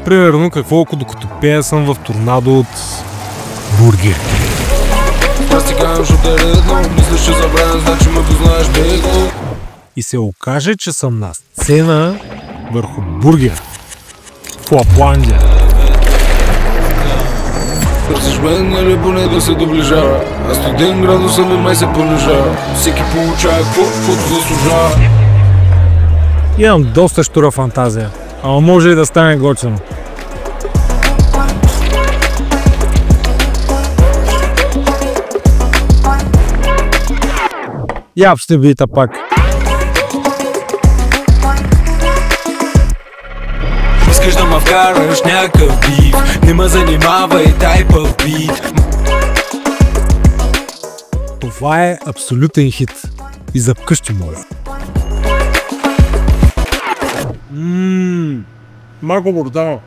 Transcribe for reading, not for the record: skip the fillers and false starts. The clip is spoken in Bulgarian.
Примерно какво, ако докато пея съм в торнадо от бургер. И се окаже, че съм на сцена върху бургер в Лапландия. Търсиш мен или поне да се доближава, а 100 градуса ми май се понижава. Всеки получава каквото заслужава. Имам доста щура фантазия, ама може и да стане готино. Яп ще бита пак. Искаш да ма вкараш някакъв бив, не ме занимавай тайпа в бит. Това е абсолютен хит. И за вкъщи, моля. Малко брутално.